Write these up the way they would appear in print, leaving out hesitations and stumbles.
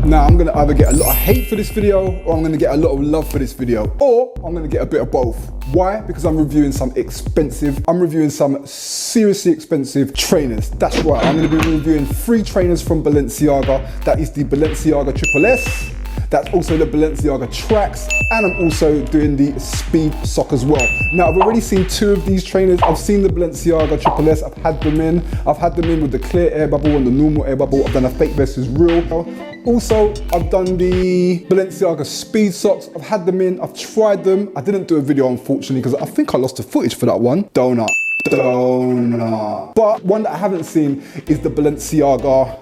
Now I'm gonna either get a lot of hate for this video, or I'm gonna get a lot of love for this video, or I'm gonna get a bit of both. Why? Because I'm reviewing some seriously expensive trainers. That's right, I'm gonna be reviewing 3 trainers from Balenciaga. That is the Balenciaga Triple S. That's also the Balenciaga Tracks, and I'm also doing the Speed Sock as well. Now, I've already seen 2 of these trainers. I've seen the Balenciaga Triple S, I've had them in with the clear air bubble and the normal air bubble. I've done a fake versus real. Also, I've done the Balenciaga Speed Socks. I've had them in, I've tried them. I didn't do a video, unfortunately, because I think I lost the footage for that one. Donut. But one that I haven't seen is the Balenciaga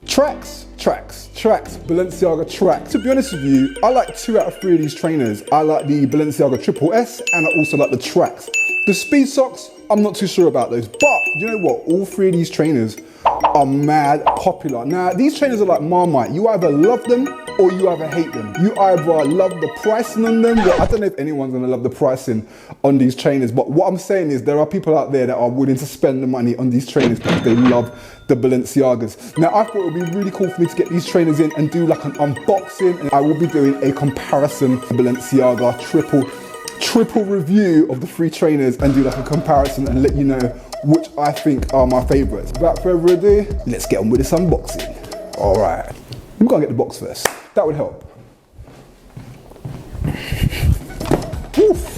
Tracks, Balenciaga Tracks. To be honest with you, I like 2 out of 3 of these trainers. I like the Balenciaga Triple S, and I also like the Tracks. The Speed Socks, I'm not too sure about those, but you know what? All 3 of these trainers are mad popular. Now, these trainers are like Marmite. You either love them or you either hate them. You either love the pricing on them. Well, I don't know if anyone's gonna love the pricing on these trainers, but what I'm saying is there are people out there that are willing to spend the money on these trainers because they love the Balenciagas. Now, I thought it would be really cool for me to get these trainers in and do like an unboxing, and I will be doing a comparison Balenciaga triple review of the 3 trainers and do like a comparison and let you know which I think are my favorites. Without further ado, let's get on with this unboxing. All right, I'm gonna get the box first. That would help. Oof.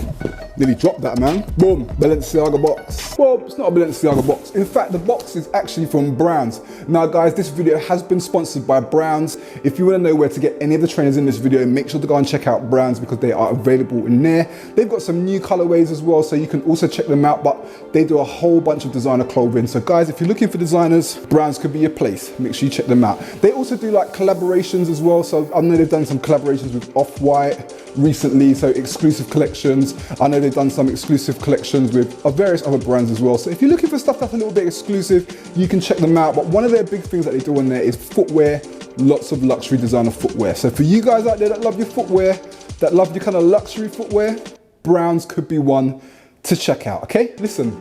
Nearly dropped that, man. Boom, Balenciaga box. Well, it's not a Balenciaga box. In fact, the box is actually from Browns. Now guys, this video has been sponsored by Browns. If you wanna know where to get any of the trainers in this video, make sure to go and check out Browns because they are available in there. They've got some new colorways as well, so you can also check them out, but they do a whole bunch of designer clothing. So guys, if you're looking for designers, Browns could be your place. Make sure you check them out. They also do like collaborations as well. So I know they've done some collaborations with Off-White recently, so exclusive collections. I know they've done some exclusive collections with various other brands as well. So if you're looking for stuff that's a little bit exclusive, you can check them out. But one of their big things that they do on there is footwear, lots of luxury designer footwear. So for you guys out there that love your footwear, that love your kind of luxury footwear, Browns could be one to check out, okay? Listen,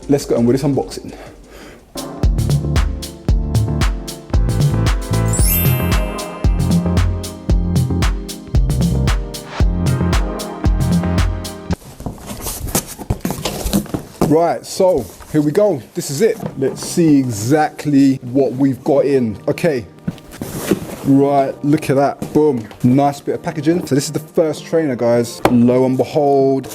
let's get on with this unboxing. Right, so here we go. This is it. Let's see exactly what we've got in. Okay. Right, look at that. Boom. Nice bit of packaging. So this is the first trainer, guys. Lo and behold.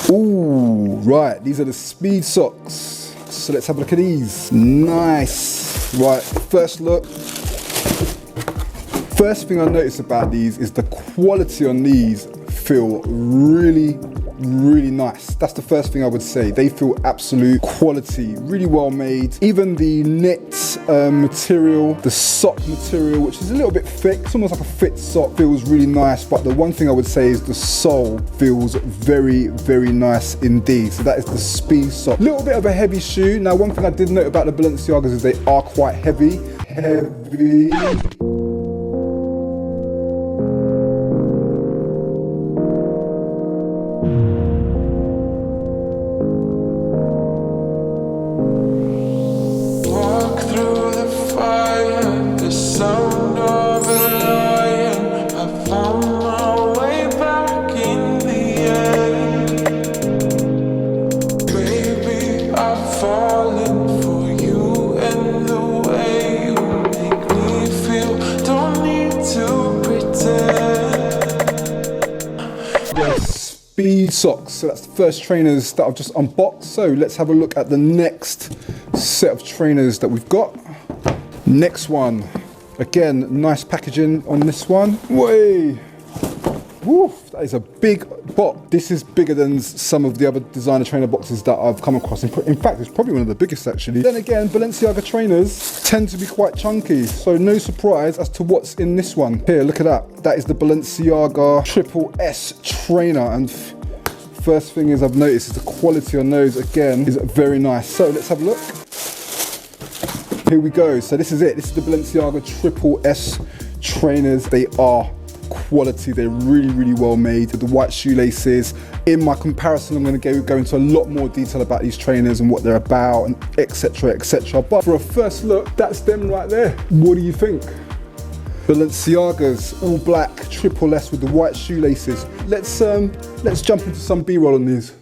Ooh, right. These are the Speed Socks. So let's have a look at these. Nice. Right, first look. First thing I notice about these is the quality on these feel really nice. That's the first thing I would say. They feel absolute quality, really well made. Even the knit material, the sock material, which is a little bit thick, it's almost like a fit sock, feels really nice. But the one thing I would say is the sole feels very nice indeed. So that is the Speed Sock. Little bit of a heavy shoe. Now, one thing I did note about the Balenciagas is they are quite heavy. Speed Socks. So that's the first trainers that I've just unboxed. So let's have a look at the next set of trainers that we've got. Next one. Again, nice packaging on this one. Way. Woo, that is a big box. This is bigger than some of the other designer trainer boxes that I've come across. In fact, it's probably one of the biggest actually. Then again, Balenciaga trainers tend to be quite chunky, so no surprise as to what's in this one. Here, look at that. That is the Balenciaga Triple S trainer, and first thing is I've noticed is the quality on those again is very nice. So let's have a look. Here we go. So this is it. This is the Balenciaga Triple S trainers. They are quality. They're really, really well made. The white shoelaces. In my comparison, I'm going to go into a lot more detail about these trainers and what they're about, and etc, etc. But for a first look, that's them right there. What do you think? Balenciagas, all black, triple S with the white shoelaces. Let's jump into some B-roll on these.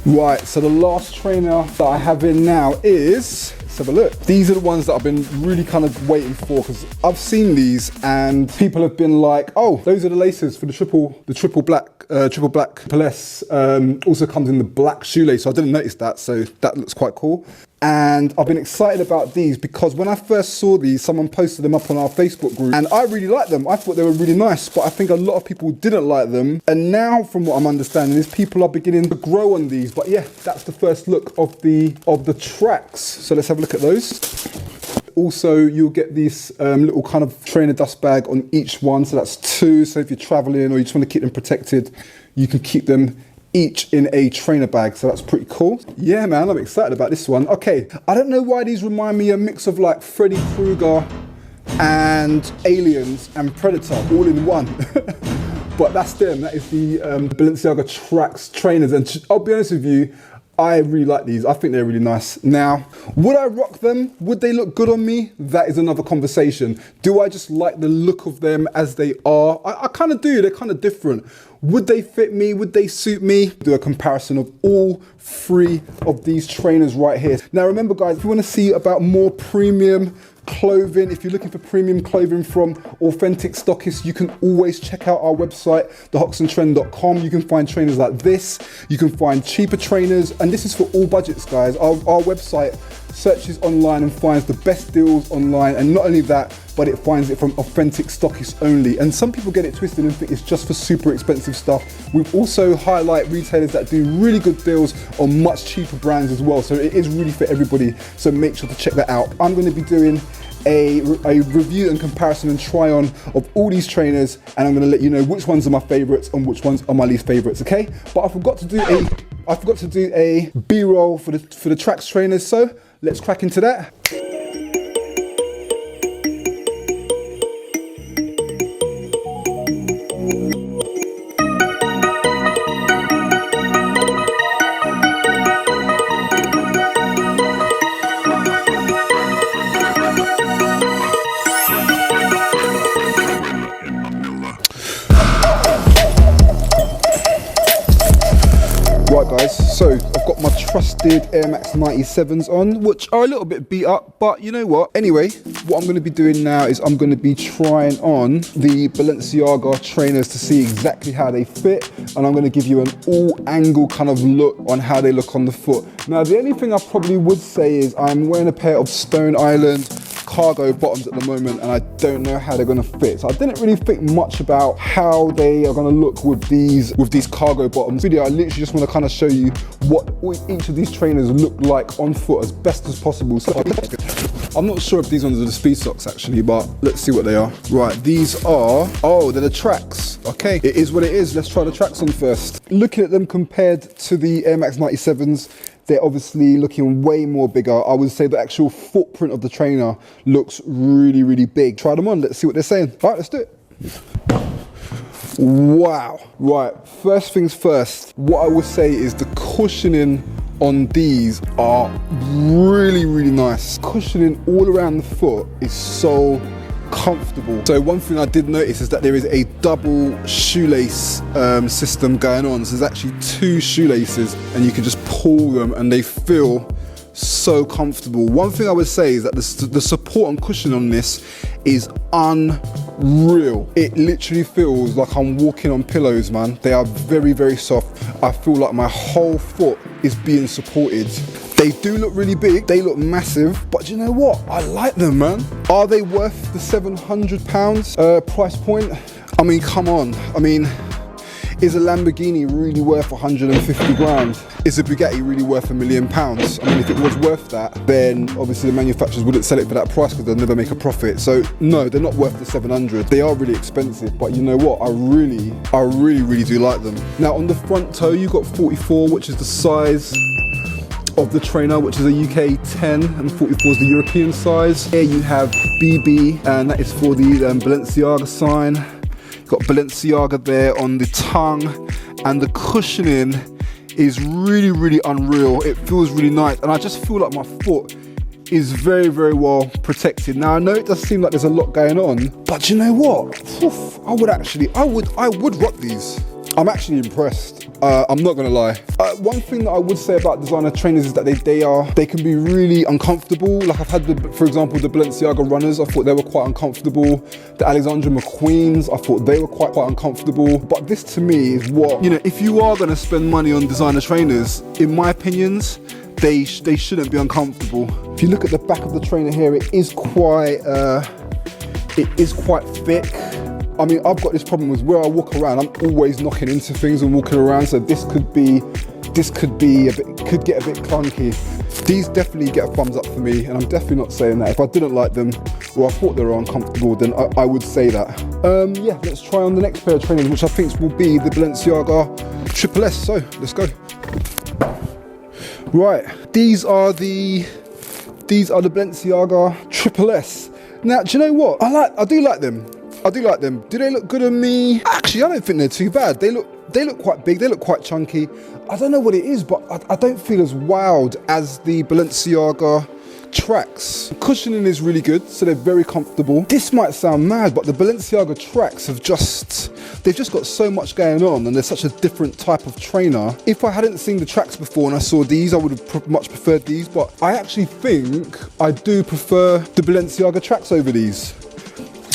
Right, so the last trainer that I have in now is, let's have a look. These are the ones that I've been really kind of waiting for, because I've seen these and people have been like, oh, those are the laces for the triple black S. Also comes in the black shoelace, so I didn't notice that, so that looks quite cool. And I've been excited about these because when I first saw these, someone posted them up on our Facebook group and I really liked them. I thought they were really nice, but I think a lot of people didn't like them. And now from what I'm understanding is people are beginning to grow on these. But yeah, that's the first look of the tracks. So let's have a look at those. Also, you'll get this little kind of trainer dust bag on each one. So that's 2. So if you're traveling or you just want to keep them protected, you can keep them each in a trainer bag, so that's pretty cool. Yeah, man, I'm excited about this one. Okay, I don't know why these remind me a mix of like Freddy Krueger and Aliens and Predator all in one. But that's them. That is the Balenciaga trainers. And I'll be honest with you, I really like these. I think they're really nice. Now, would I rock them? Would they look good on me? That is another conversation. Do I just like the look of them as they are? I kind of do. They're kind of different. Would they fit me? Would they suit me? Do a comparison of all 3 of these trainers right here. Now, remember, guys, if you want to see about more premium clothing, if you're looking for premium clothing from authentic stockists, you can always check out our website, thehoxandtrend.com. You can find trainers like this, you can find cheaper trainers, and this is for all budgets, guys. Our website searches online and finds the best deals online, and not only that, but it finds it from authentic stockists only. And some people get it twisted and think it's just for super expensive stuff. We've also highlight retailers that do really good deals on much cheaper brands as well. So it is really for everybody. So make sure to check that out. I'm going to be doing a review and comparison and try on of all these trainers, and I'm going to let you know which ones are my favorites and which ones are my least favorites. Okay, but I forgot to do a B-roll for the tracks trainers. So let's crack into that. Right, guys, so I've got my trusted Air Max 97s on, which are a little bit beat up, but you know what? Anyway, what I'm going to be doing now is I'm going to be trying on the Balenciaga trainers to see exactly how they fit, and I'm going to give you an all-angle kind of look on how they look on the foot. Now, the only thing I probably would say is I'm wearing a pair of Stone Island cargo bottoms at the moment, and I don't know how they're going to fit. So I didn't really think much about how they are going to look with these cargo bottoms. Video, I literally just want to kind of show you what each of these trainers look like on foot as best as possible. So I'm not sure if these ones are the speed socks actually, but let's see what they are. Right, these are, oh, they're the tracks. Okay, it is what it is. Let's try the tracks on first. Looking at them compared to the Air Max 97s, they're obviously looking way more bigger. I would say the actual footprint of the trainer looks really, really big. Try them on, let's see what they're saying. All right, let's do it. Wow. Right, first things first, what I would say is the cushioning on these are really, really nice. Cushioning all around the foot is so comfortable. So one thing I did notice is that there is a double shoelace system going on. So there's actually 2 shoelaces and you can just pull them and they feel so comfortable. One thing I would say is that the support and cushion on this is unreal. It literally feels like I'm walking on pillows, man. They are very, very soft. I feel like my whole foot is being supported. They do look really big, they look massive, but you know what? I like them, man. Are they worth the £700 price point? I mean, come on. I mean, Is a Lamborghini really worth 150 grand? Is a Bugatti really worth £1 million? I mean, if it was worth that, then obviously the manufacturers wouldn't sell it for that price because they'll never make a profit. So no, they're not worth the 700. They are really expensive, but you know what? I really do like them. Now on the front toe, you've got 44, which is the size of the trainer, which is a UK 10, and 44 is the European size. Here you have BB, and that is for the Balenciaga sign. You've got Balenciaga there on the tongue, and the cushioning is really unreal. It feels really nice, and I just feel like my foot is very well protected. Now I know it does seem like there's a lot going on, but you know what? Oof, I would rock these. I'm actually impressed. I'm not gonna lie. One thing that I would say about designer trainers is that they can be really uncomfortable. Like I've had, for example, the Balenciaga runners. I thought they were quite uncomfortable. The Alexandra McQueens, I thought they were quite uncomfortable. But this to me is what, you know, if you are gonna spend money on designer trainers, in my opinions, they shouldn't be uncomfortable. If you look at the back of the trainer here, it is quite thick. I mean, I've got this problem with where I walk around, I'm always knocking into things and walking around, so this could get a bit clunky. These definitely get a thumbs up for me, and I'm definitely not saying that. If I didn't like them, or I thought they were uncomfortable, then I would say that. Yeah, let's try on the next pair of trainers, which I think will be the Balenciaga Triple S. So, let's go. Right, these are the Balenciaga Triple S. Now, do you know what? I do like them. Do they look good on me? Actually, I don't think they're too bad. They look quite big, they look quite chunky. I don't know what it is, but I don't feel as wowed as the Balenciaga tracks. The cushioning is really good, so they're very comfortable. This might sound mad, but the Balenciaga tracks they've just got so much going on, and they're such a different type of trainer. If I hadn't seen the tracks before and I saw these, I would have much preferred these, but I actually think I do prefer the Balenciaga tracks over these.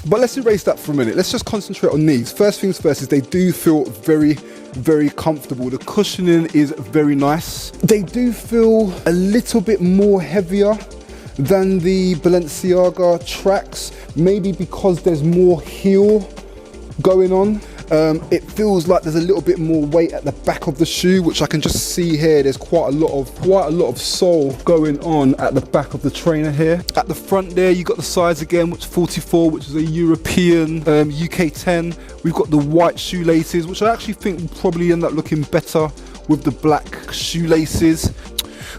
But let's erase that for a minute. Let's just concentrate on these. First things first is they do feel very comfortable. The cushioning is very nice. They do feel a little bit more heavier than the Balenciaga tracks, maybe because there's more heel going on. It feels like there's a little bit more weight at the back of the shoe, which I can just see here. There's quite a lot of sole going on at the back of the trainer here. At the front there, you got the size again, which is 44, which is a European UK 10. We've got the white shoelaces, which I actually think will probably end up looking better with the black shoelaces.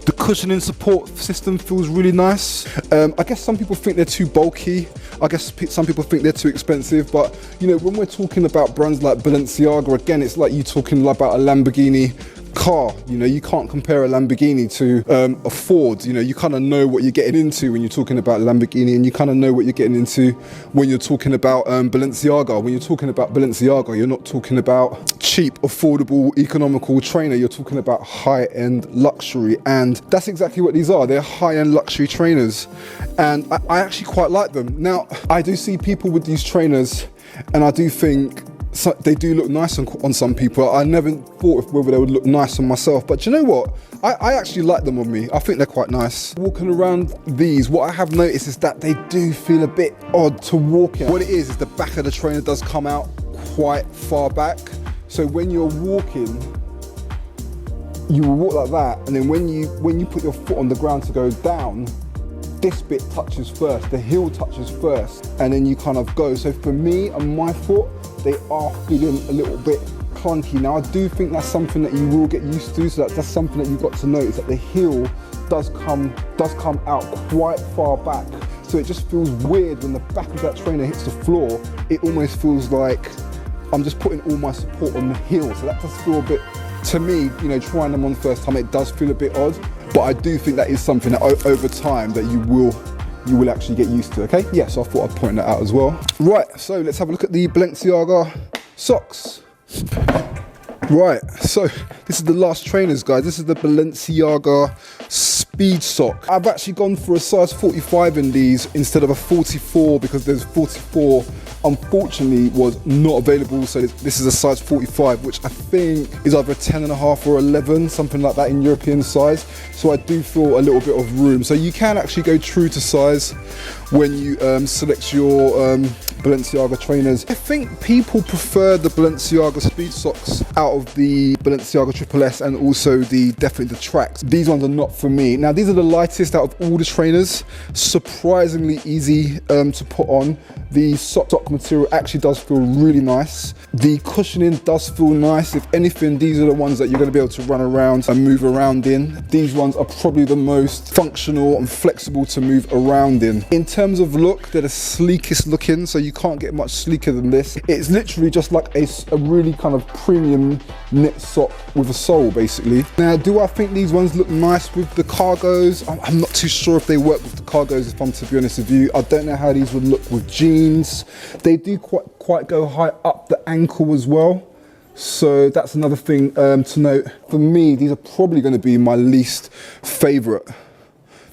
The cushioning support system feels really nice. I guess some people think they're too bulky. I guess some people think they're too expensive, but you know, when we're talking about brands like Balenciaga, again, it's like you talking about a Lamborghini car. You know, you can't compare a Lamborghini to a Ford. You know, you kind of know what you're getting into when you're talking about Lamborghini, and you kind of know what you're getting into when you're talking about Balenciaga. When you're talking about Balenciaga, you're not talking about cheap, affordable, economical trainer. You're talking about high-end luxury, and that's exactly what these are. They're high-end luxury trainers, and I actually quite like them. Now, I do see people with these trainers, and I do think they do look nice on some people. I never thought whether they would look nice on myself, but you know what? I actually like them on me. I think they're quite nice. Walking around these, what I have noticed is that they do feel a bit odd to walk in. What it is the back of the trainer does come out quite far back. So when you're walking, you will walk like that, and then when you put your foot on the ground to go down, this bit touches first, the heel touches first, and then you kind of go. So for me and my foot, they are feeling a little bit clunky. Now I do think that's something that you will get used to, so that's something that you've got to notice, that the heel does come out quite far back. So it just feels weird when the back of that trainer hits the floor. It almost feels like I'm just putting all my support on the heel. So that does feel a bit, to me, you know, trying them on the first time, it does feel a bit odd. But I do think that is something that over time that you will actually get used to, okay? Yeah, so I thought I'd point that out as well. Right, so let's have a look at the Balenciaga socks. Right, so this is the last trainers, guys. This is the Balenciaga Speed Sock. I've actually gone for a size 45 in these instead of a 44 because there's 44 unfortunately was not available. So this is a size 45, which I think is either a 10.5 or 11, something like that in European size. So I do feel a little bit of room. So you can actually go true to size when you select your Balenciaga trainers. I think people prefer the Balenciaga speed socks out of the Balenciaga Triple S, and also definitely the tracks. These ones are not for me. Now these are the lightest out of all the trainers, surprisingly easy to put on. The sock material actually does feel really nice. The cushioning does feel nice. If anything, these are the ones that you're going to be able to run around and move around in. These ones are probably the most functional and flexible to move around in. In terms of look, they're the sleekest looking, so you can't get much sleeker than this. It's literally just like a really kind of premium knit sock with a sole, basically. Now, do I think these ones look nice with the cargos? I'm not too sure if they work with the cargos, if I'm to be honest with you. I don't know how these would look with jeans. They do quite go high up the ankle as well. So that's another thing to note. For me, these are probably going to be my least favorite,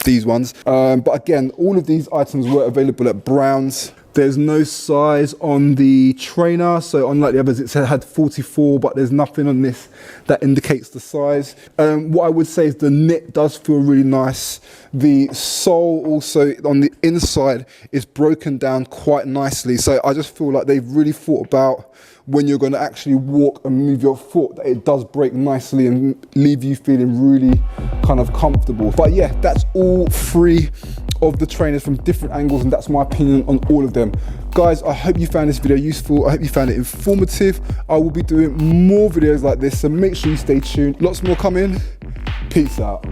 these ones. But again, all of these items were available at Browns. There's no size on the trainer, so unlike the others, it had 44, but there's nothing on this that indicates the size. What I would say is the knit does feel really nice. The sole also on the inside is broken down quite nicely, so I just feel like they've really thought about when you're going to actually walk and move your foot, that it does break nicely and leave you feeling really kind of comfortable. But yeah, that's all three of the trainers from different angles, and that's my opinion on all of them. Guys, I hope you found this video useful. I hope you found it informative. I will be doing more videos like this, so make sure you stay tuned. Lots more coming. Peace out.